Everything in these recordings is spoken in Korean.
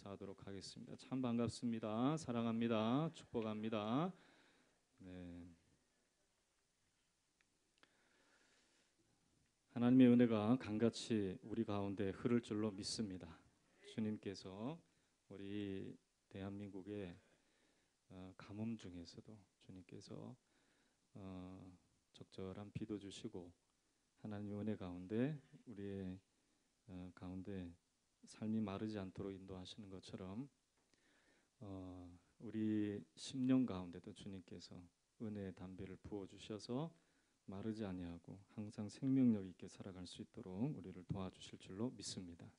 인사하도록 하겠습니다. 참 반갑습니다. 사랑합니다. 축복합니다. 네. 하나님의 은혜가 강같이 우리 가운데 흐를 줄로 믿습니다. 주님께서 우리 대한민국의 가뭄 중에서도 주님께서 적절한 비도 주시고 하나님의 은혜 가운데 우리의 가운데 삶이 마르지 않도록 인도하시는 것처럼 우리 심령 가운데도 주님께서 은혜의 담배를 부어 주셔서 마르지 아니하고 항상 생명력 있게 살아갈 수 있도록 우리를 도와주실 줄로 믿습니다.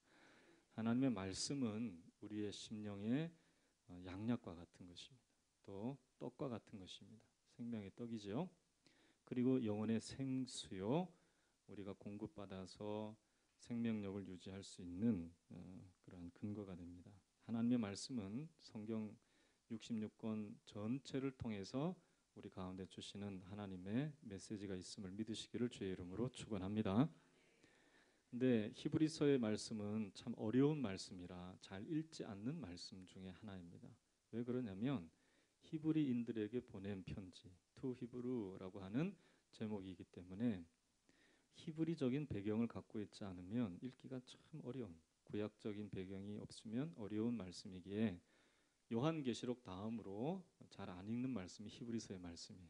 하나님의 말씀은 우리의 심령의 양약과 같은 것입니다. 또 떡과 같은 것입니다. 생명의 떡이죠. 그리고 영혼의 생수요, 우리가 공급받아서 생명력을 유지할 수 있는 그러한 근거가 됩니다. 하나님의 말씀은 성경 66권 전체를 통해서 우리 가운데 주시는 하나님의 메시지가 있음을 믿으시기를 주의 이름으로 축원합니다. 근데 히브리서의 말씀은 참 어려운 말씀이라 잘 읽지 않는 말씀 중에 하나입니다. 왜 그러냐면 히브리인들에게 보낸 편지, 투 히브루라고 하는 제목이기 때문에 히브리적인 배경을 갖고 있지 않으면 읽기가 참 어려운, 구약적인 배경이 없으면 어려운 말씀이기에 요한계시록 다음으로 잘 안 읽는 말씀이 히브리서의 말씀이에요.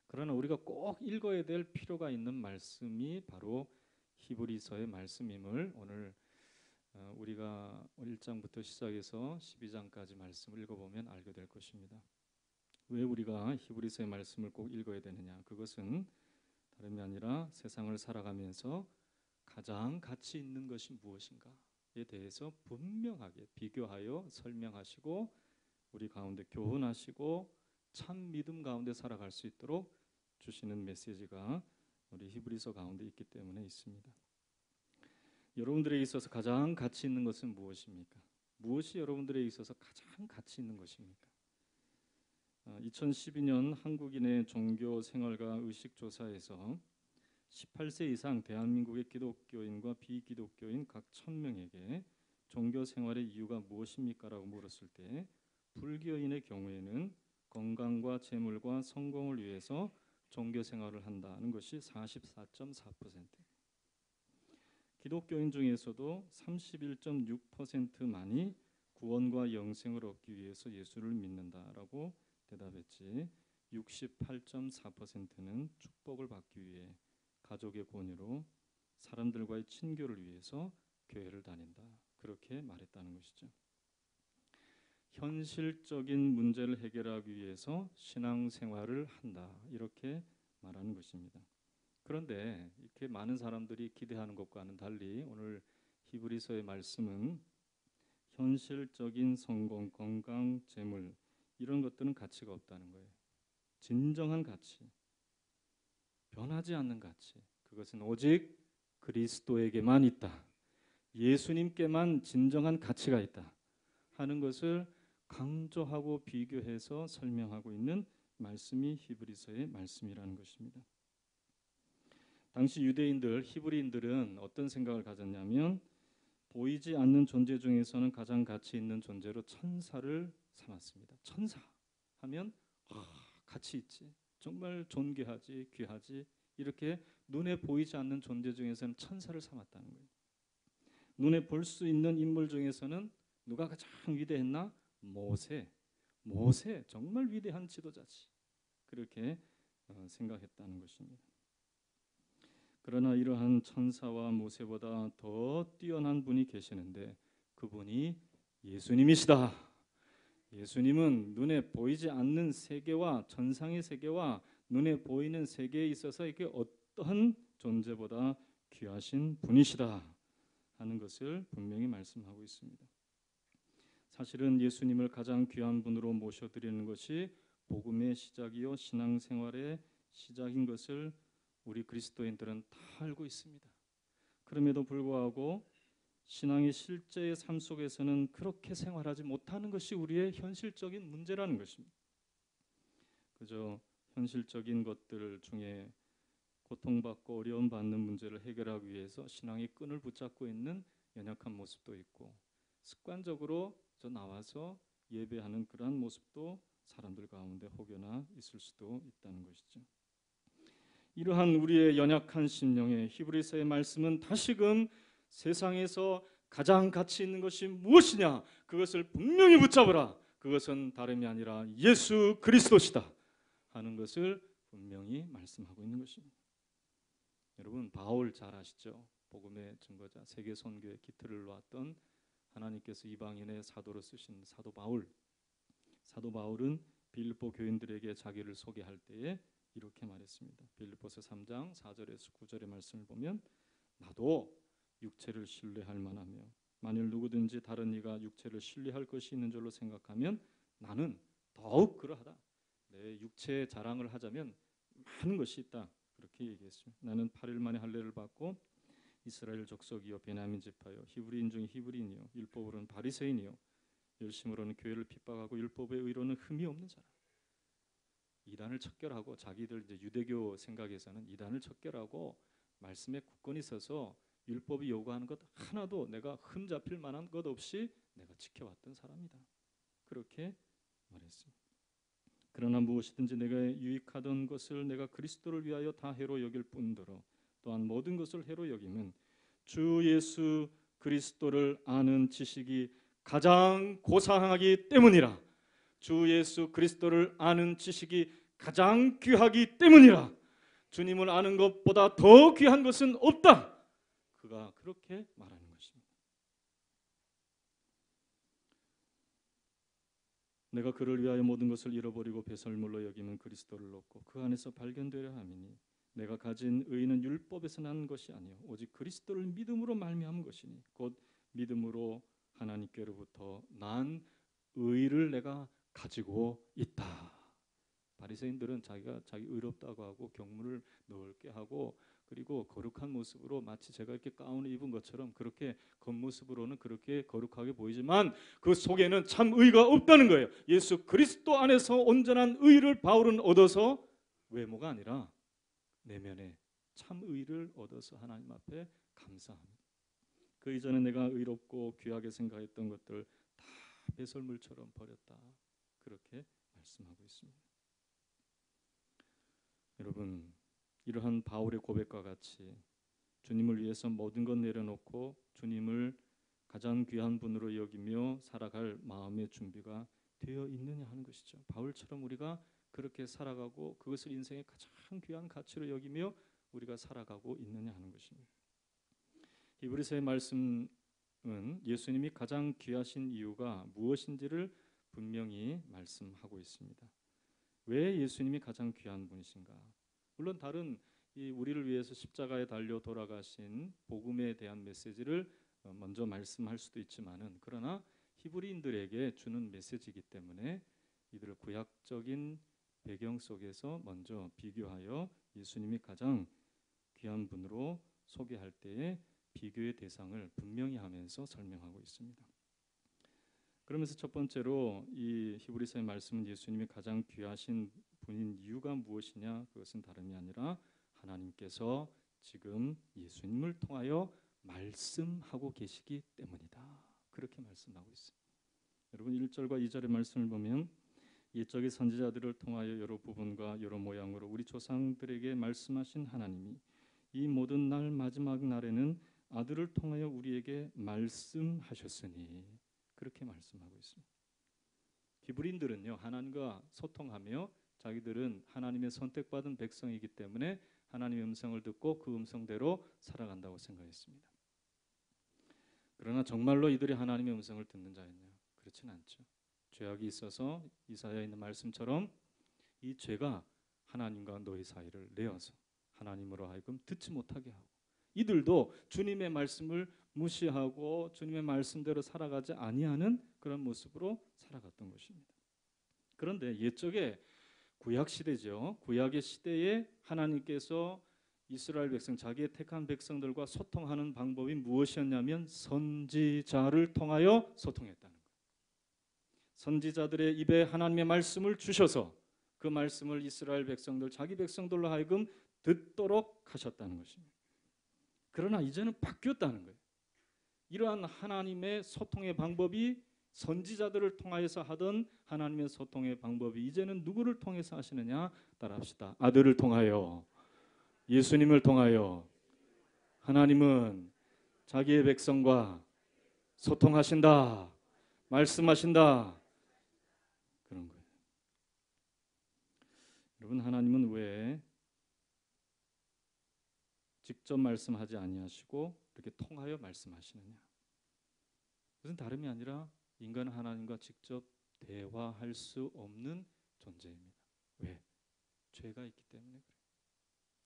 그러나 우리가 꼭 읽어야 될 필요가 있는 말씀이 바로 히브리서의 말씀임을 오늘 우리가 1장부터 시작해서 12장까지 말씀을 읽어보면 알게 될 것입니다. 왜 우리가 히브리서의 말씀을 꼭 읽어야 되느냐? 그것은 다름이 아니라 세상을 살아가면서 가장 가치 있는 것이 무엇인가에 대해서 분명하게 비교하여 설명하시고 우리 가운데 교훈하시고 참 믿음 가운데 살아갈 수 있도록 주시는 메시지가 우리 히브리서 가운데 있기 때문에 있습니다. 여러분들에게 있어서 가장 가치 있는 것은 무엇입니까? 무엇이 여러분들에게 있어서 가장 가치 있는 것입니까? 2012년 한국인의 종교 생활과 의식 조사에서 18세 이상 대한민국의 기독교인과 비기독교인 각 1000명에게 종교 생활의 이유가 무엇입니까? 라고 물었을 때 불교인의 경우에는 건강과 재물과 성공을 위해서 종교 생활을 한다는 것이 44.4%, 기독교인 중에서도 31.6%만이 구원과 영생을 얻기 위해서 예수를 믿는다라고 대답했지 68.4%는 축복을 받기 위해 가족의 권유로 사람들과의 친교를 위해서 교회를 다닌다, 그렇게 말했다는 것이죠. 현실적인 문제를 해결하기 위해서 신앙생활을 한다, 이렇게 말하는 것입니다. 그런데 이렇게 많은 사람들이 기대하는 것과는 달리 오늘 히브리서의 말씀은 현실적인 성공, 건강, 재물 이런 것들은 가치가 없다는 거예요. 진정한 가치, 변하지 않는 가치, 그것은 오직 그리스도에게만 있다, 예수님께만 진정한 가치가 있다 하는 것을 강조하고 비교해서 설명하고 있는 말씀이 히브리서의 말씀이라는 것입니다. 당시 유대인들, 히브리인들은 어떤 생각을 가졌냐면 보이지 않는 존재 중에서는 가장 가치 있는 존재로 천사를 삼았습니다. 천사 하면 가치 있지, 정말 존귀하지, 귀하지, 이렇게 눈에 보이지 않는 존재 중에서는 천사를 삼았다는 거예요. 눈에 볼 수 있는 인물 중에서는 누가 가장 위대했나? 모세 정말 위대한 지도자지, 그렇게 생각했다는 것입니다. 그러나 이러한 천사와 모세보다 더 뛰어난 분이 계시는데 그분이 예수님이시다. 예수님은 눈에 보이지 않는 세계와 천상의 세계와 눈에 보이는 세계에 있어서 이게 어떤 존재보다 귀하신 분이시다 하는 것을 분명히 말씀하고 있습니다. 사실은 예수님을 가장 귀한 분으로 모셔드리는 것이 복음의 시작이요 신앙생활의 시작인 것을 우리 그리스도인들은 다 알고 있습니다. 그럼에도 불구하고 신앙의 실제의 삶 속에서는 그렇게 생활하지 못하는 것이 우리의 현실적인 문제라는 것입니다. 그저 현실적인 것들 중에 고통받고 어려움받는 문제를 해결하기 위해서 신앙의 끈을 붙잡고 있는 연약한 모습도 있고 습관적으로 저 나와서 예배하는 그러한 모습도 사람들 가운데 혹여나 있을 수도 있다는 것이죠. 이러한 우리의 연약한 심령에 히브리서의 말씀은 다시금 세상에서 가장 가치 있는 것이 무엇이냐, 그것을 분명히 붙잡으라, 그것은 다름이 아니라 예수 그리스도시다 하는 것을 분명히 말씀하고 있는 것입니다. 여러분, 바울 잘 아시죠? 복음의 증거자, 세계 선교의 기틀을 놓았던 하나님께서 이방인의 사도로 쓰신 사도 바울. 사도 바울은 빌립보 교인들에게 자기를 소개할 때에 이렇게 말했습니다. 빌립보서 3장 4절에서 9절의 말씀을 보면, 나도 육체를 신뢰할 만하며 만일 누구든지 다른 이가 육체를 신뢰할 것이 있는 줄로 생각하면 나는 더욱 그러하다. 내 육체의 자랑을 하자면 많은 것이 있다. 그렇게 얘기했습니다. 나는 8일 만에 할례를 받고 이스라엘 족속이요 베냐민 지파요 히브리인 중 히브리인이요 율법으로는 바리새인이요 열심으로는 교회를 핍박하고 율법의 의로는 흠이 없는 자라. 이단을 척결하고, 자기들 이제 유대교 생각에서는 이단을 척결하고 말씀에 굳건히 서서 율법이 요구하는 것 하나도 내가 흠 잡힐 만한 것 없이 내가 지켜왔던 사람이다. 그렇게 말했습니다. 그러나 무엇이든지 내가 유익하던 것을 내가 그리스도를 위하여 다 해로 여길 뿐더러 또한 모든 것을 해로 여김은 주 예수 그리스도를 아는 지식이 가장 고상하기 때문이라. 주 예수 그리스도를 아는 지식이 가장 귀하기 때문이라. 주님을 아는 것보다 더 귀한 것은 없다. 그가 그렇게 말하는 것입니다. 내가 그를 위하여 모든 것을 잃어버리고 배설물로 여기면 그리스도를 얻고 그 안에서 발견되려 함이니 내가 가진 의는 율법에서 난 것이 아니요 오직 그리스도를 믿음으로 말미암은 것이니 곧 믿음으로 하나님께로부터 난 의를 내가 가지고 있다. 바리새인들은 자기가 자기 의롭다고 하고 경문을 넓게 하고 그리고 거룩한 모습으로 마치 제가 이렇게 가운을 입은 것처럼 그렇게 겉모습으로는 그렇게 거룩하게 보이지만 그 속에는 참 의가 없다는 거예요. 예수 그리스도 안에서 온전한 의를 바울은 얻어서 외모가 아니라 내면에 참 의를 얻어서 하나님 앞에 감사합니다. 그 이전에 내가 의롭고 귀하게 생각했던 것들 다 배설물처럼 버렸다. 그렇게 말씀하고 있습니다. 여러분, 이러한 바울의 고백과 같이 주님을 위해서 모든 것 내려놓고 주님을 가장 귀한 분으로 여기며 살아갈 마음의 준비가 되어 있느냐 하는 것이죠. 바울처럼 우리가 그렇게 살아가고 그것을 인생의 가장 귀한 가치로 여기며 우리가 살아가고 있느냐 하는 것입니다. 히브리서의 말씀은 예수님이 가장 귀하신 이유가 무엇인지를 분명히 말씀하고 있습니다. 왜 예수님이 가장 귀한 분이신가? 물론 다른 우리를 위해서 십자가에 달려 돌아가신 복음에 대한 메시지를 먼저 말씀할 수도 있지만은 그러나 히브리인들에게 주는 메시지이기 때문에 이들을 구약적인 배경 속에서 먼저 비교하여 예수님이 가장 귀한 분으로 소개할 때에 비교의 대상을 분명히 하면서 설명하고 있습니다. 그러면서 첫 번째로 이 히브리서의 말씀은 예수님이 가장 귀하신 분인 이유가 무엇이냐? 그것은 다름이 아니라 하나님께서 지금 예수님을 통하여 말씀하고 계시기 때문이다. 그렇게 말씀하고 있습니다. 여러분 1절과 2절의 말씀을 보면 옛적의 선지자들을 통하여 여러 부분과 여러 모양으로 우리 조상들에게 말씀하신 하나님이 이 모든 날 마지막 날에는 아들을 통하여 우리에게 말씀하셨으니 그렇게 말씀하고 있습니다. 히브리인들은요 하나님과 소통하며 자기들은 하나님의 선택받은 백성이기 때문에 하나님의 음성을 듣고 그 음성대로 살아간다고 생각했습니다. 그러나 정말로 이들이 하나님의 음성을 듣는 자였냐? 그렇지는 않죠. 죄악이 있어서 이사야에 있는 말씀처럼 이 죄가 하나님과 너희 사이를 내어서 하나님으로 하여금 듣지 못하게 하고 이들도 주님의 말씀을 무시하고 주님의 말씀대로 살아가지 아니하는 그런 모습으로 살아갔던 것입니다. 그런데 옛적에 구약 시대죠. 구약의 시대에 하나님께서 이스라엘 백성, 자기의 택한 백성들과 소통하는 방법이 무엇이었냐면 선지자를 통하여 소통했다는 거예요. 선지자들의 입에 하나님의 말씀을 주셔서 그 말씀을 이스라엘 백성들, 자기 백성들로 하여금 듣도록 하셨다는 것입니다. 그러나 이제는 바뀌었다는 거예요. 이러한 하나님의 소통의 방법이 선지자들을 통하여서 하던 하나님의 소통의 방법이 이제는 누구를 통해서 하시느냐? 따라합시다. 아들을 통하여, 예수님을 통하여 하나님은 자기의 백성과 소통하신다, 말씀하신다, 그런 거예요. 여러분, 하나님은 왜 직접 말씀하지 아니하시고 이렇게 통하여 말씀하시느냐? 그것은 다름이 아니라 인간은 하나님과 직접 대화할 수 없는 존재입니다. 왜? 죄가 있기 때문에 그래요.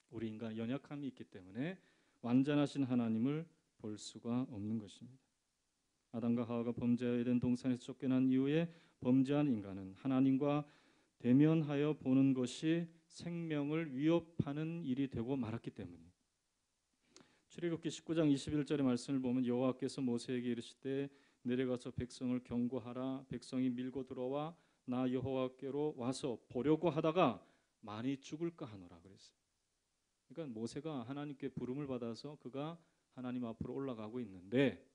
우리 인간 연약함이 있기 때문에 완전하신 하나님을 볼 수가 없는 것입니다. 아담과 하와가 범죄하여 된 동산에서 쫓겨난 이후에 범죄한 인간은 하나님과 대면하여 보는 것이 생명을 위협하는 일이 되고 말았기 때문입니다. 출애굽기 19장 21절의 말씀을 보면 여호와께서 모세에게 이르시되 내려가서 백성을 경고하라. 백성이 밀고 들어와 나 여호와께로 와서 보려고 하다가 많이 죽을까 하노라 그랬어요. 그러니까 모세가 하나님께 부름을 받아서 그가 하나님 앞으로 올라가고 있는데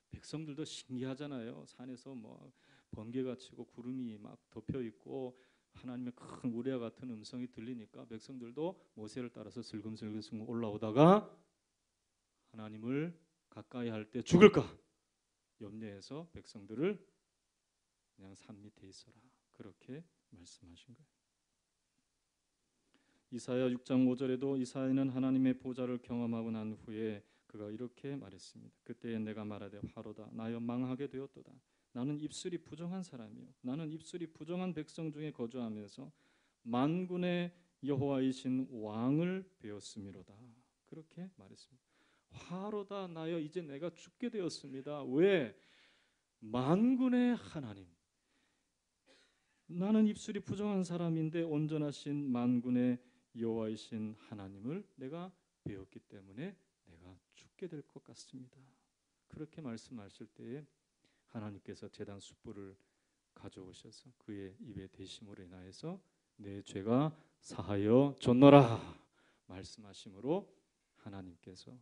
백성들도 신기하잖아요. 산에서 뭐 번개가 치고 구름이 막 덮여 있고 하나님의 큰 우레와 같은 음성이 들리니까 백성들도 모세를 따라서 슬금슬금 올라오다가 하나님을 가까이 할 때 죽을까 염려해서 백성들을 그냥 산 밑에 있어라 그렇게 말씀하신 거예요. 이사야 6장 5절에도 이사야는 하나님의 보좌를 경험하고 난 후에 그가 이렇게 말했습니다. 그때에 내가 말하되 화로다 나여 망하게 되었도다. 나는 입술이 부정한 사람이요 나는 입술이 부정한 백성 중에 거주하면서 만군의 여호와이신 왕을 배웠음이로다. 그렇게 말했습니다. 화로다 나여 이제 내가 죽게 되었습니다. 왜? 만군의 하나님, 나는 입술이 부정한 사람인데 온전하신 만군의 여호와이신 하나님을 내가 배웠기 때문에 내가 죽게 될 것 같습니다. 그렇게 말씀하실 때에 하나님께서 제단 숯불을 가져오셔서 그의 입에 대심으로 인하여서 내 죄가 사하여 줬노라 말씀하심으로 하나님께서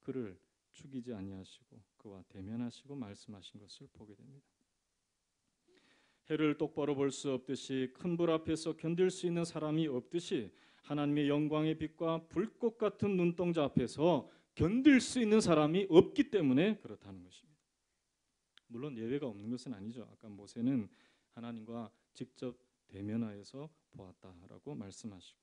그를 죽이지 아니하시고 그와 대면하시고 말씀하신 것을 보게 됩니다. 해를 똑바로 볼 수 없듯이 큰 불 앞에서 견딜 수 있는 사람이 없듯이 하나님의 영광의 빛과 불꽃 같은 눈동자 앞에서 견딜 수 있는 사람이 없기 때문에 그렇다는 것입니다. 물론 예외가 없는 것은 아니죠. 아까 모세는 하나님과 직접 대면하여서 보았다라고 말씀하시고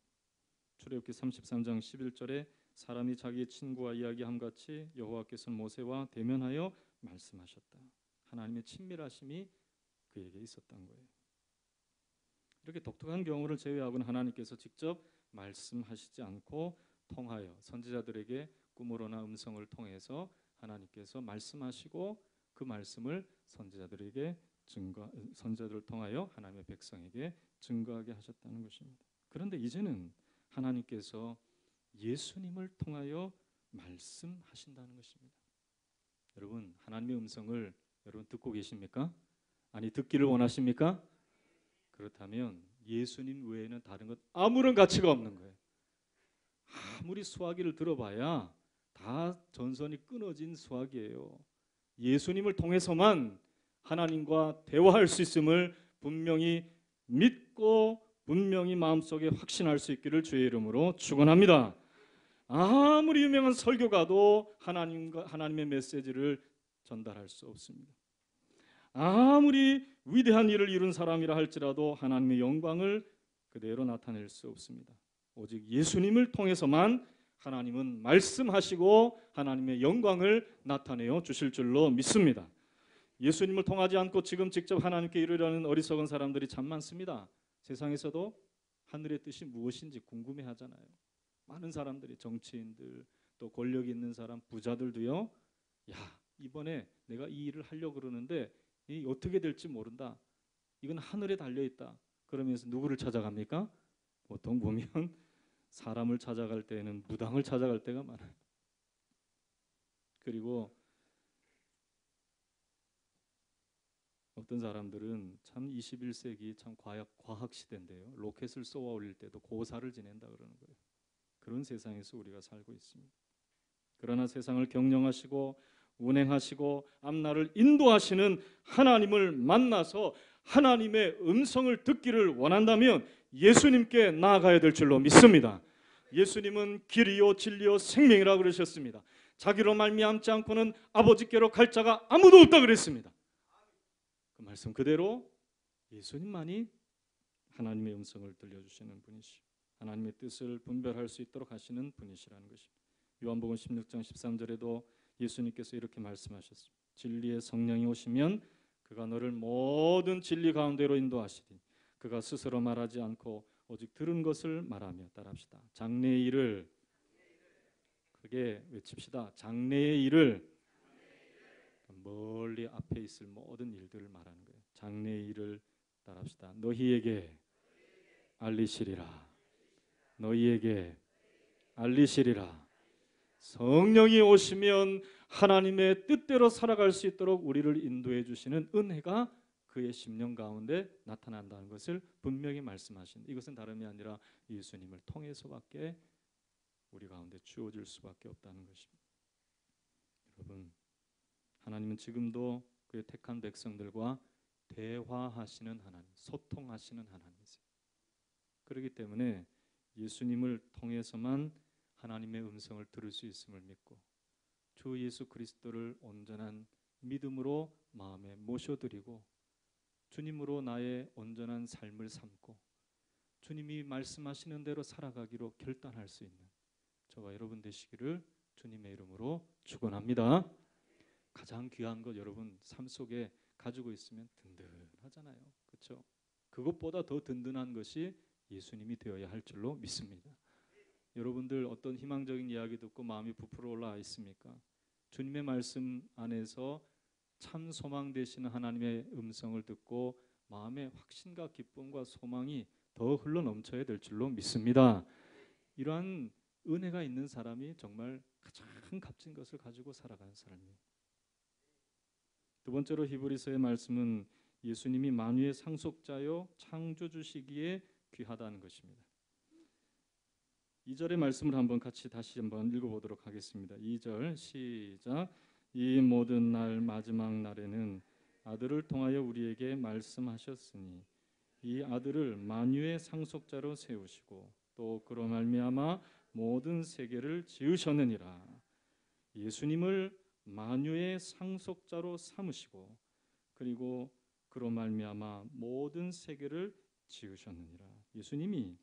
출애굽기 33장 11절에 사람이 자기의 친구와 이야기함 같이 여호와께서는 모세와 대면하여 말씀하셨다. 하나님의 친밀하심이 그에게 있었던 거예요. 이렇게 독특한 경우를 제외하고는 하나님께서 직접 말씀하시지 않고 통하여 선지자들에게 꿈으로나 음성을 통해서 하나님께서 말씀하시고 그 말씀을 선지자들을 통하여 하나님의 백성에게 증거하게 하셨다는 것입니다. 그런데 이제는 하나님께서 예수님을 통하여 말씀하신다는 것입니다. 여러분, 하나님의 음성을 여러분 듣고 계십니까? 아니, 듣기를 원하십니까? 그렇다면 예수님 외에는 다른 것 아무런 가치가 없는 거예요. 아무리 수화기를 들어봐야 다 전선이 끊어진 수화기예요. 예수님을 통해서만 하나님과 대화할 수 있음을 분명히 믿고 분명히 마음속에 확신할 수 있기를 주의 이름으로 축원합니다. 아무리 유명한 설교가도 하나님의 메시지를 전달할 수 없습니다. 아무리 위대한 일을 이룬 사람이라 할지라도 하나님의 영광을 그대로 나타낼 수 없습니다. 오직 예수님을 통해서만 하나님은 말씀하시고 하나님의 영광을 나타내어 주실 줄로 믿습니다. 예수님을 통하지 않고 지금 직접 하나님께 이르려는 어리석은 사람들이 참 많습니다. 세상에서도 하늘의 뜻이 무엇인지 궁금해하잖아요. 많은 사람들이, 정치인들, 또 권력 있는 사람, 부자들도요. 야, 이번에 내가 이 일을 하려고 그러는데 이 어떻게 될지 모른다. 이건 하늘에 달려있다. 그러면서 누구를 찾아갑니까? 보통 보면 사람을 찾아갈 때에는 무당을 찾아갈 때가 많아요. 그리고 어떤 사람들은 참 21세기 참 과학 시대인데요. 로켓을 쏘아 올릴 때도 고사를 지낸다 그러는 거예요. 그런 세상에서 우리가 살고 있습니다. 그러나 세상을 경영하시고 운행하시고 앞날을 인도하시는 하나님을 만나서 하나님의 음성을 듣기를 원한다면 예수님께 나아가야 될 줄로 믿습니다. 예수님은 길이요 진리요 생명이라 그러셨습니다. 자기로 말미암지 않고는 아버지께로 갈 자가 아무도 없다 그랬습니다. 그 말씀 그대로 예수님만이 하나님의 음성을 들려주시는 분이시오. 하나님의 뜻을 분별할 수 있도록 하시는 분이시라는 것입니다. 요한복음 16장 13절에도 예수님께서 이렇게 말씀하셨습니다. 진리의 성령이 오시면 그가 너를 모든 진리 가운데로 인도하시리. 그가 스스로 말하지 않고 오직 들은 것을 말하며 따라합시다. 장래의 일을 크게 외칩시다. 장래의 일을 멀리 앞에 있을 모든 일들을 말하는 거예요. 장래의 일을 따라합시다. 너희에게 알리시리라. 너희에게 알리시리라. 성령이 오시면 하나님의 뜻대로 살아갈 수 있도록 우리를 인도해 주시는 은혜가 그의 심령 가운데 나타난다는 것을 분명히 말씀하신, 이것은 다름이 아니라 예수님을 통해서밖에 우리 가운데 주어질 수밖에 없다는 것입니다. 여러분, 하나님은 지금도 그의 택한 백성들과 대화하시는 하나님, 소통하시는 하나님이세요. 그렇기 때문에 예수님을 통해서만 하나님의 음성을 들을 수 있음을 믿고 주 예수 그리스도를 온전한 믿음으로 마음에 모셔드리고 주님으로 나의 온전한 삶을 삼고 주님이 말씀하시는 대로 살아가기로 결단할 수 있는 저와 여러분 되시기를 주님의 이름으로 축원합니다. 가장 귀한 것 여러분 삶 속에 가지고 있으면 든든하잖아요. 그렇죠? 그것보다 더 든든한 것이 예수님이 되어야 할 줄로 믿습니다. 여러분들 어떤 희망적인 이야기 듣고 마음이 부풀어 올라 있습니까? 주님의 말씀 안에서 참 소망 되시는 하나님의 음성을 듣고 마음의 확신과 기쁨과 소망이 더 흘러 넘쳐야 될 줄로 믿습니다. 이러한 은혜가 있는 사람이 정말 가장 값진 것을 가지고 살아가는 사람이에요. 두 번째로 히브리서의 말씀은 예수님이 만유의 상속자요 창조주시기에 귀하다는 것입니다. 2절의 말씀을 한번 같이 다시 한번 읽어보도록 하겠습니다. 2절 시작. 이 모든 날 마지막 날에는 아들을 통하여 우리에게 말씀하셨으니 이 아들을 만유의 상속자로 세우시고 또 그로 말미암아 모든 세계를 지으셨느니라. 예수님을 만유의 상속자로 삼으시고 그리고 그로 말미암아 모든 세계를 지으셨느니라. 예수님이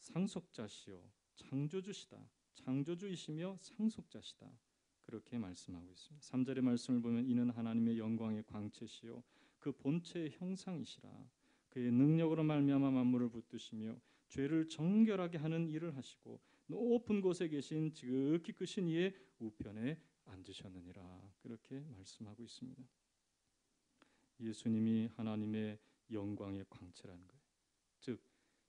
상속자시요 창조주시다. 창조주이시며 상속자시다. 그렇게 말씀하고 있습니다. 3절의 말씀을 보면 이는 하나님의 영광의 광채시요 그 본체의 형상이시라. 그의 능력으로 말미암아 만물을 붙드시며 죄를 정결하게 하는 일을 하시고 높은 곳에 계신 지극히 크신 이의 우편에 앉으셨느니라. 그렇게 말씀하고 있습니다. 예수님이 하나님의 영광의 광채라는 거예요. 즉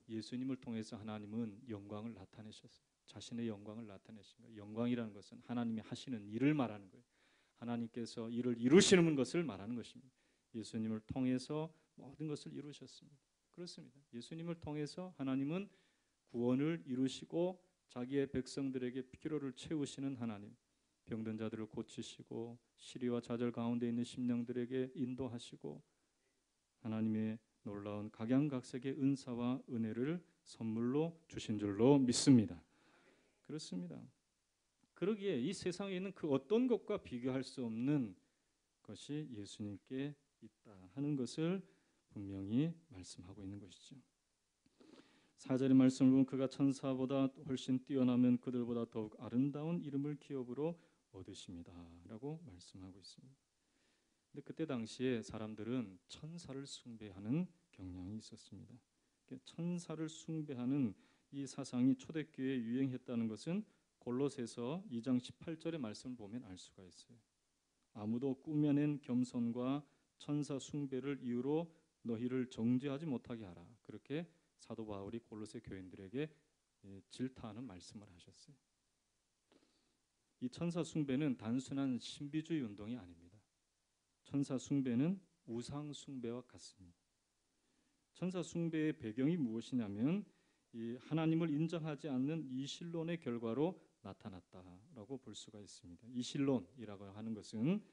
예수님을 통해서 하나님은 영광을 나타내셨어요. 자신의 영광을 나타내신 거예요. 영광이라는 것은 하나님이 하시는 일을 말하는 거예요. 하나님께서 일을 이루시는 것을 말하는 것입니다. 예수님을 통해서 모든 것을 이루셨습니다. 그렇습니다. 예수님을 통해서 하나님은 구원을 이루시고 자기의 백성들에게 필요를 채우시는 하나님, 병든 자들을 고치시고 시리와 좌절 가운데 있는 심령들에게 인도하시고 하나님의 놀라운 각양각색의 은사와 은혜를 선물로 주신 줄로 믿습니다. 그렇습니다. 그러기에 이 세상에 있는 그 어떤 것과 비교할 수 없는 것이 예수님께 있다 하는 것을 분명히 말씀하고 있는 것이죠. 4절의 말씀을 보면 그가 천사보다 훨씬 뛰어나면 그들보다 더욱 아름다운 이름을 기업으로 얻으십니다 라고 말씀하고 있습니다. 근데 그때 당시에 사람들은 천사를 숭배하는 경향이 있었습니다. 천사를 숭배하는 이 사상이 초대교회에 유행했다는 것은 골로새서 2장 18절의 말씀을 보면 알 수가 있어요. 아무도 꾸며낸 겸손과 천사 숭배를 이유로 너희를 정죄하지 못하게 하라. 그렇게 사도 바울이 골로새 교인들에게 질타하는 말씀을 하셨어요. 이 천사 숭배는 단순한 신비주의 운동이 아닙니다. 천사 숭배는 우상 숭배와 같습니다. 천사 숭배의 배경이 무엇이냐면 이 하나님을 인정하지 않는 이신론의 결과로 나타났다라고 볼 볼 수가 있습니다. 이 신론이라고 하는 것은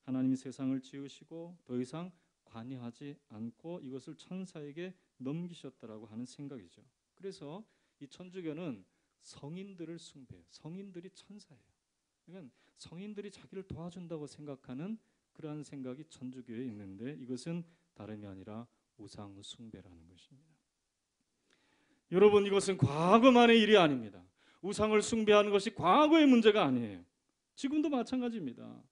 하나님이 세상을 지으시고 더 이상 관여하지 않고 이것을 천사에게 넘기셨다라고 하는 생각이죠. 그래서 이 천주교는 성인들을 숭배해요. 성인들이 천사예요. 그러니까 성인들이 자기를 도와준다고 생각하는 그러한 생각이 천주교에 있는데 이것은 다름이 아니라 우상 숭배라는 것입니다. 여러분, 이것은 과거만의 일이 아닙니다. 우상을 숭배하는 것이 과거의 문제가 아니에요. 지금도 마찬가지입니다.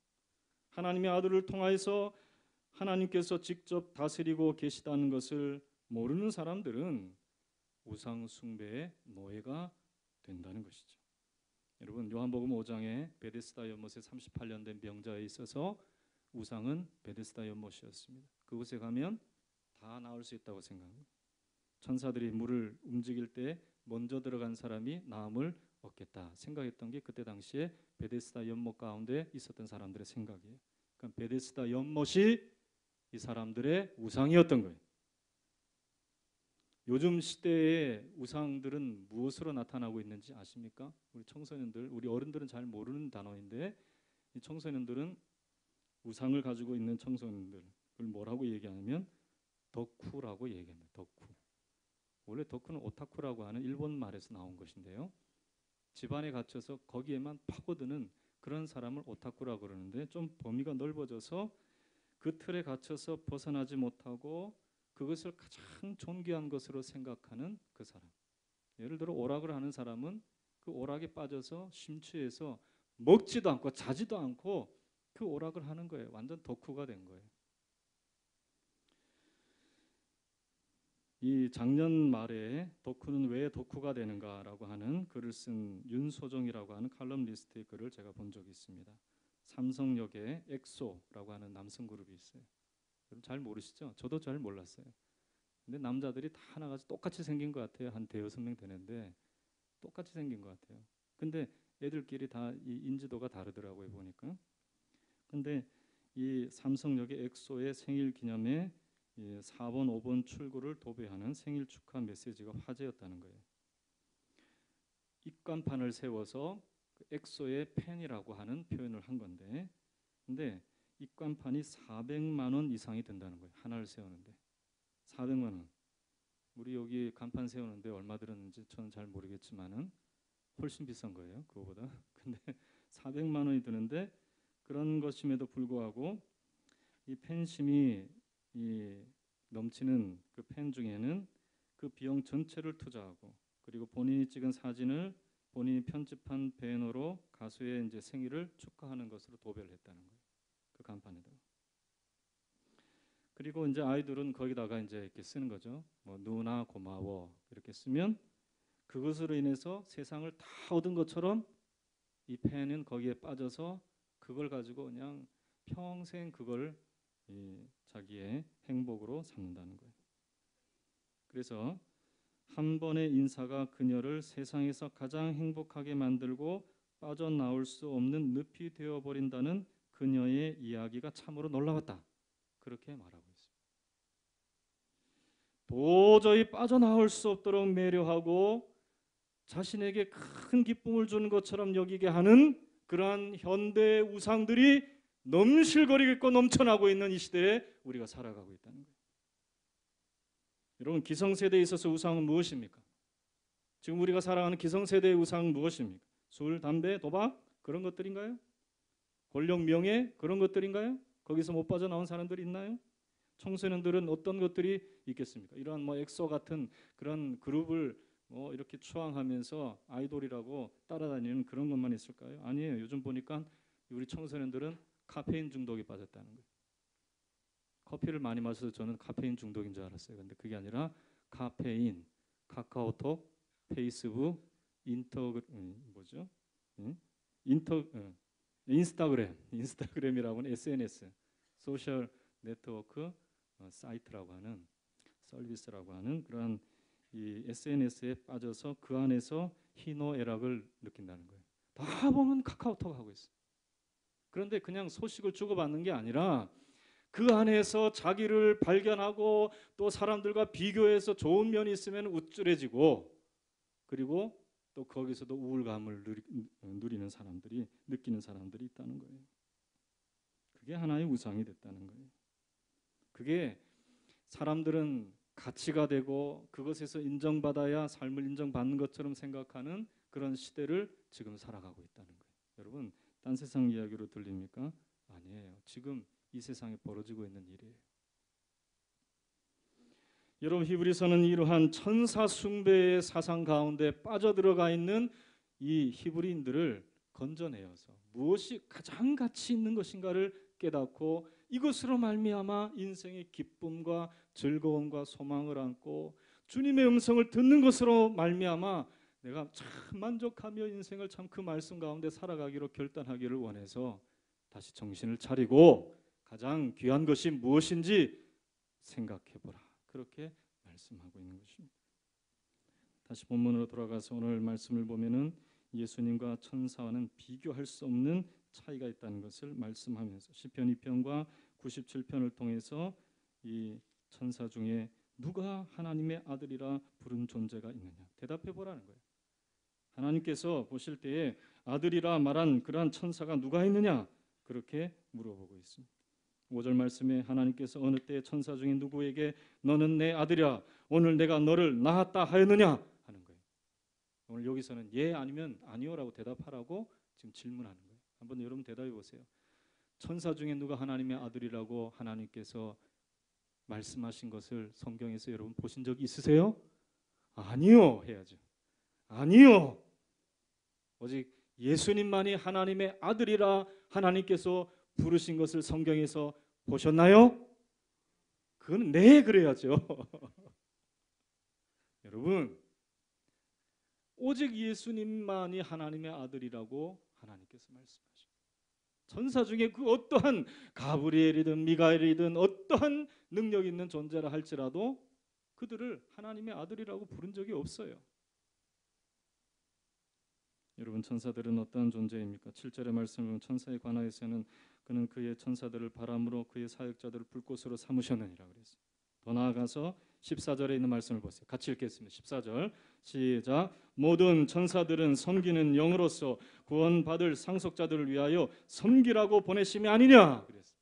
하나님의 아들을 통하여서 하나님께서 직접 다스리고 계시다는 것을 모르는 사람들은 우상 숭배의 노예가 된다는 것이죠. 여러분, 요한복음 5장에 베데스다 연못에 38년 된 병자에 있어서 우상은 베데스다 연못이었습니다. 그곳에 가면 다 나을 수 있다고 생각합니다. 천사들이 물을 움직일 때 먼저 들어간 사람이 나음을 얻겠다 생각했던 게 그때 당시에 베데스다 연못 가운데 있었던 사람들의 생각이에요. 그러니까 베데스다 연못이 이 사람들의 우상이었던 거예요. 요즘 시대의 우상들은 무엇으로 나타나고 있는지 아십니까? 우리 청소년들, 우리 어른들은 잘 모르는 단어인데 이 청소년들은 우상을 가지고 있는 청소년들을 뭐라고 얘기하냐면 덕후라고 얘기합니다. 덕후. 원래 덕후는 오타쿠라고 하는 일본 말에서 나온 것인데요. 집안에 갇혀서 거기에만 파고드는 그런 사람을 오타쿠라고 그러는데 좀 범위가 넓어져서 그 틀에 갇혀서 벗어나지 못하고 그것을 가장 존귀한 것으로 생각하는 그 사람. 예를 들어 오락을 하는 사람은 그 오락에 빠져서 심취해서 먹지도 않고 자지도 않고 그 오락을 하는 거예요. 완전 덕후가 된 거예요. 이 작년 말에 덕후는 왜 덕후가 되는가라고 하는 글을 쓴 윤소정이라고 하는 칼럼니스트의 글을 제가 본 적이 있습니다. 삼성역에 엑소라고 하는 남성 그룹이 있어요. 여러분 잘 모르시죠? 저도 잘 몰랐어요. 근데 남자들이 다 하나같이 똑같이 생긴 것 같아요. 한 대여섯 명 되는데 똑같이 생긴 것 같아요. 근데 애들끼리 다 이 인지도가 다르더라고요 보니까. 근데 이 삼성역의 엑소의 생일 기념에 4번, 5번 출구를 도배하는 생일 축하 메시지가 화제였다는 거예요. 입간판을 세워서 그 엑소의 팬이라고 하는 표현을 한 건데, 근데 입간판이 400만 원 이상이 된다는 거예요. 하나를 세우는데 400만 원. 우리 여기 간판 세우는데 얼마 들었는지 저는 잘 모르겠지만은 훨씬 비싼 거예요. 그거보다. 근데 400만 원이 드는데 그런 것임에도 불구하고 이 팬심이 넘치는 그 팬 중에는 그 비용 전체를 투자하고 그리고 본인이 찍은 사진을 본인이 편집한 배너로 가수의 이제 생일을 축하하는 것으로 도배를 했다는 거예요. 그 간판에다가. 그리고 이제 아이돌은 거기다가 이제 이렇게 쓰는 거죠. 뭐 누나 고마워 이렇게 쓰면 그것으로 인해서 세상을 다 얻은 것처럼 이 팬은 거기에 빠져서 그걸 가지고 그냥 평생 그걸 자기의 행복으로 삼는다는 거예요. 그래서 한 번의 인사가 그녀를 세상에서 가장 행복하게 만들고 빠져나올 수 없는 늪이 되어버린다는 그녀의 이야기가 참으로 놀라웠다. 그렇게 말하고 있습니다. 도저히 빠져나올 수 없도록 매료하고 자신에게 큰 기쁨을 주는 것처럼 여기게 하는 그러한 현대 우상들이 넘실거리고 넘쳐나고 있는 이 시대에 우리가 살아가고 있다는 거예요. 여러분, 기성세대에 있어서 우상은 무엇입니까? 지금 우리가 살아가는 기성세대의 우상은 무엇입니까? 술, 담배, 도박 그런 것들인가요? 권력, 명예 그런 것들인가요? 거기서 못 빠져나온 사람들이 있나요? 청소년들은 어떤 것들이 있겠습니까? 이러한 뭐 엑소 같은 그런 그룹을 뭐 이렇게 추앙하면서 아이돌이라고 따라다니는 그런 것만 있을까요? 아니에요. 요즘 보니까 우리 청소년들은 카페인 중독에 빠졌다는 거예요. 커피를 많이 마셔서 저는 카페인 중독인 줄 알았어요. 근데 그게 아니라 카페인, 카카오톡, 페이스북, 인스타그램이라고 하는 SNS, 소셜 네트워크 사이트라고 하는 서비스라고 하는 그런 이 SNS에 빠져서 그 안에서 희노애락을 느낀다는 거예요. 다 보면 카카오톡 하고 있어요. 그런데 그냥 소식을 주고받는 게 아니라 그 안에서 자기를 발견하고 또 사람들과 비교해서 좋은 면이 있으면 우쭐해지고 그리고 또 거기서도 우울감을 누리는 사람들이, 느끼는 사람들이 있다는 거예요. 그게 하나의 우상이 됐다는 거예요. 그게 사람들은 가치가 되고 그것에서 인정받아야 삶을 인정받는 것처럼 생각하는 그런 시대를 지금 살아가고 있다는 거예요. 여러분, 딴 세상 이야기로 들립니까? 아니에요. 지금 이 세상에 벌어지고 있는 일이에요. 여러분, 히브리서는 이러한 천사 숭배의 사상 가운데 빠져들어가 있는 이 히브리인들을 건져내어서 무엇이 가장 가치 있는 것인가를 깨닫고 이것으로 말미암아 인생의 기쁨과 즐거움과 소망을 안고 주님의 음성을 듣는 것으로 말미암아 내가 참 만족하며 인생을 참 그 말씀 가운데 살아가기로 결단하기를 원해서 다시 정신을 차리고 가장 귀한 것이 무엇인지 생각해보라. 그렇게 말씀하고 있는 것입니다. 다시 본문으로 돌아가서 오늘 말씀을 보면은 예수님과 천사와는 비교할 수 없는 차이가 있다는 것을 말씀하면서 시편 2편과 97편을 통해서 이 천사 중에 누가 하나님의 아들이라 부른 존재가 있느냐 대답해 보라는 거예요. 하나님께서 보실 때에 아들이라 말한 그러한 천사가 누가 있느냐 그렇게 물어보고 있습니다. 5절 말씀에 하나님께서 어느 때 천사 중에 누구에게 너는 내 아들이야 오늘 내가 너를 낳았다 하였느냐 하는 거예요. 오늘 여기서는 예 아니면 아니요라고 대답하라고 지금 질문하는 거예요. 한번 여러분 대답해 보세요. 천사 중에 누가 하나님의 아들이라고 하나님께서 말씀하신 것을 성경에서 여러분 보신 적이 있으세요? 아니요 해야죠. 아니요. 오직 예수님만이 하나님의 아들이라 하나님께서 부르신 것을 성경에서 보셨나요? 그건 네 그래야죠. 여러분, 오직 예수님만이 하나님의 아들이라고 하나님께서 말씀하십니다. 천사 중에 그 어떠한 가브리엘이든 미가엘이든 어떠한 능력 있는 존재라 할지라도 그들을 하나님의 아들이라고 부른 적이 없어요. 여러분, 천사들은 어떠한 존재입니까? 7절의 말씀을 보면 천사에 관하여서는 그는 그의 천사들을 바람으로 그의 사역자들을 불꽃으로 삼으셨느니라 그랬어요. 더 나아가서 14절에 있는 말씀을 보세요. 같이 읽겠습니다. 14절 시작. 모든 천사들은 섬기는 영으로서 구원받을 상속자들을 위하여 섬기라고 보내심이 아니냐 그랬어요.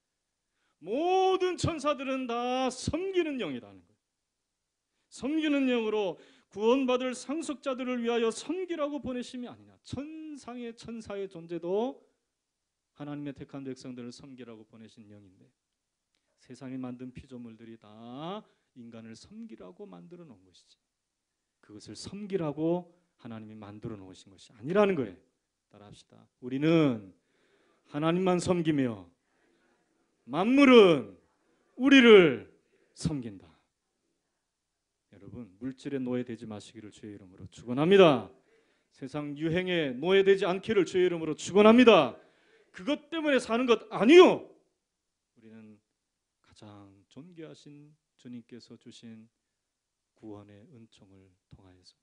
모든 천사들은 다 섬기는 영이라는 거예요. 섬기는 영으로 구원받을 상속자들을 위하여 섬기라고 보내심이 아니냐. 천상의 천사의 존재도 하나님의 택한 백성들을 섬기라고 보내신 영인데 세상에 만든 피조물들이 다 인간을 섬기라고 만들어 놓은 것이지 그것을 섬기라고 하나님이 만들어 놓으신 것이 아니라는 거예요. 따라합시다. 우리는 하나님만 섬기며 만물은 우리를 섬긴다. 여러분, 물질에 노예되지 마시기를 주의 이름으로 축원합니다. 세상 유행에 노예되지 않기를 주의 이름으로 축원합니다. 그것 때문에 사는 것 아니요. 우리는 가장 존귀하신 주님께서 주신 구원의 은총을 통하여서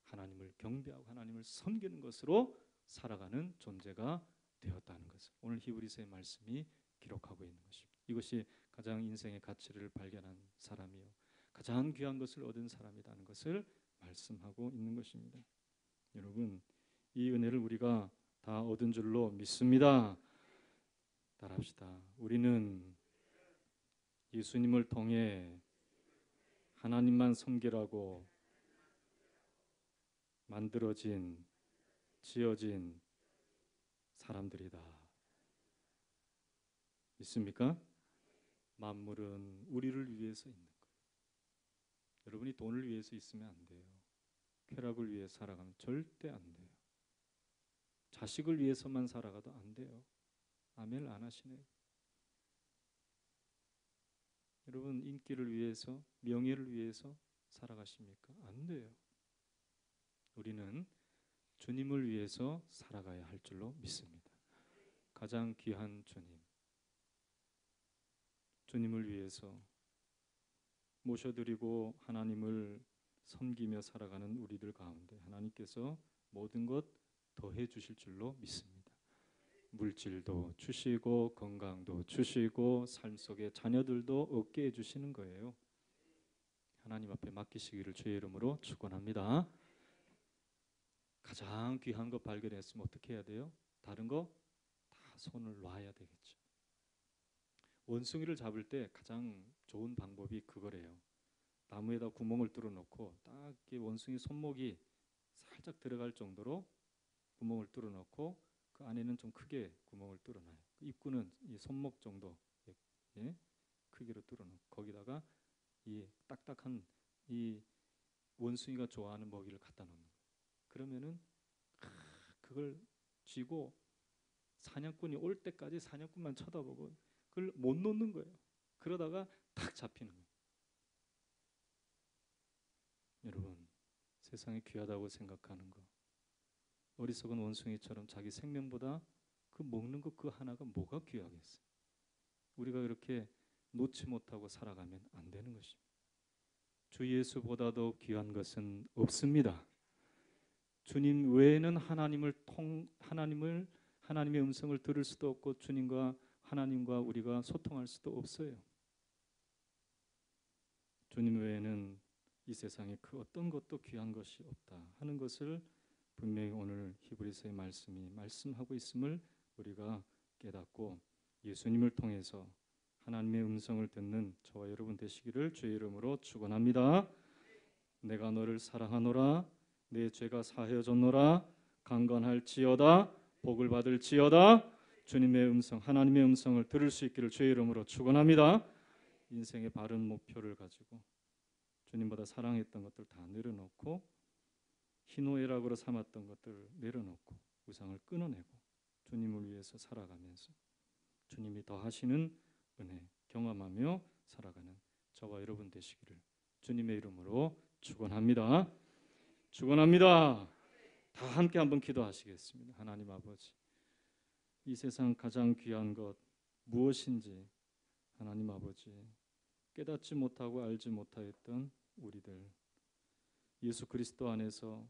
하나님을 경배하고 하나님을 섬기는 것으로 살아가는 존재가 되었다는 것을 오늘 히브리서의 말씀이 기록하고 있는 것입니다. 이것이 가장 인생의 가치를 발견한 사람이요 가장 귀한 것을 얻은 사람이라는 것을 말씀하고 있는 것입니다. 여러분, 이 은혜를 우리가 다 얻은 줄로 믿습니다. 따라합시다. 우리는 예수님을 통해 하나님만 섬기라고 만들어진 지어진 사람들이다. 믿습니까? 만물은 우리를 위해서 있는 거예요. 여러분이 돈을 위해서 있으면 안 돼요. 쾌락을 위해 살아가면 절대 안 돼요. 자식을 위해서만 살아가도 안 돼요. 아멘 안 하시네요. 여러분 인기를 위해서 명예를 위해서 살아가십니까? 안 돼요. 우리는 주님을 위해서 살아가야 할 줄로 믿습니다. 가장 귀한 주님을 위해서 모셔드리고 하나님을 섬기며 살아가는 우리들 가운데 하나님께서 모든 것 더해 주실 줄로 믿습니다. 물질도 주시고 건강도 주시고 삶 속에 자녀들도 얻게 해주시는 거예요. 하나님 앞에 맡기시기를 주의 이름으로 축원합니다. 가장 귀한 거 발견했으면 어떻게 해야 돼요? 다른 거 다 손을 놔야 되겠죠. 원숭이를 잡을 때 가장 좋은 방법이 그거래요. 나무에다 구멍을 뚫어놓고 딱 원숭이 손목이 살짝 들어갈 정도로 구멍을 뚫어놓고 그 안에는 좀 크게 구멍을 뚫어놔요. 그 입구는 이 손목 정도 크기로 뚫어놓고 거기다가 이 딱딱한 이 원숭이가 좋아하는 먹이를 갖다 놓는 거예요. 그러면은 그걸 쥐고 사냥꾼이 올 때까지 사냥꾼만 쳐다보고 그걸 못 놓는 거예요. 그러다가 딱 잡히는 거예요. 여러분, 세상에 귀하다고 생각하는 거, 어리석은 원숭이처럼 자기 생명보다 그 먹는 것 그 하나가 뭐가 귀하겠어요? 우리가 그렇게 놓지 못하고 살아가면 안 되는 것입니다. 주 예수보다도 귀한 것은 없습니다. 주님 외에는 하나님의 음성을 들을 수도 없고 주님과 하나님과 우리가 소통할 수도 없어요. 주님 외에는 이 세상에 그 어떤 것도 귀한 것이 없다 하는 것을 분명히 오늘 히브리서의 말씀이 말씀하고 있음을 우리가 깨닫고 예수님을 통해서 하나님의 음성을 듣는 저와 여러분 되시기를 주의 이름으로 축원합니다. 내가 너를 사랑하노라, 내 죄가 사하여졌노라, 강건할지어다, 복을 받을지어다. 주님의 음성, 하나님의 음성을 들을 수 있기를 주의 이름으로 축원합니다. 인생의 바른 목표를 가지고 주님보다 사랑했던 것들 다 내려놓고 희노애락으로 삼았던 것들을 내려놓고 우상을 끊어내고 주님을 위해서 살아가면서 주님이 더하시는 은혜 경험하며 살아가는 저와 여러분 되시기를 주님의 이름으로 축원합니다. 축원합니다. 다 함께 한번 기도하시겠습니다. 하나님 아버지, 이 세상 가장 귀한 것 무엇인지 하나님 아버지 깨닫지 못하고 알지 못하였던 우리들, 예수 그리스도 안에서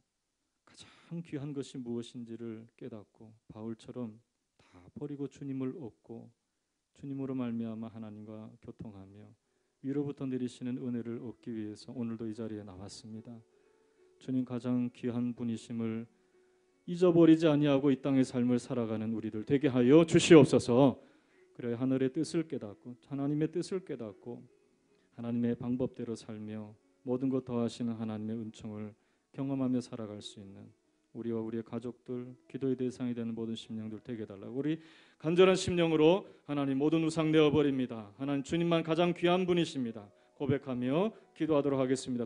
가장 귀한 것이 무엇인지를 깨닫고 바울처럼 다 버리고 주님을 얻고 주님으로 말미암아 하나님과 교통하며 위로부터 내리시는 은혜를 얻기 위해서 오늘도 이 자리에 나왔습니다. 주님 가장 귀한 분이심을 잊어버리지 아니하고 이 땅의 삶을 살아가는 우리들 되게 하여 주시옵소서. 그래 하늘의 뜻을 깨닫고 하나님의 뜻을 깨닫고 하나님의 방법대로 살며 모든 것 더하시는 하나님의 은총을 경험하며 살아갈 수 있는 우리와 우리의 가족들, 기도의 대상이 되는 모든 심령들 되게 해달라고 우리 간절한 심령으로 하나님 모든 우상 내어버립니다. 하나님 주님만 가장 귀한 분이십니다. 고백하며 기도하도록 하겠습니다.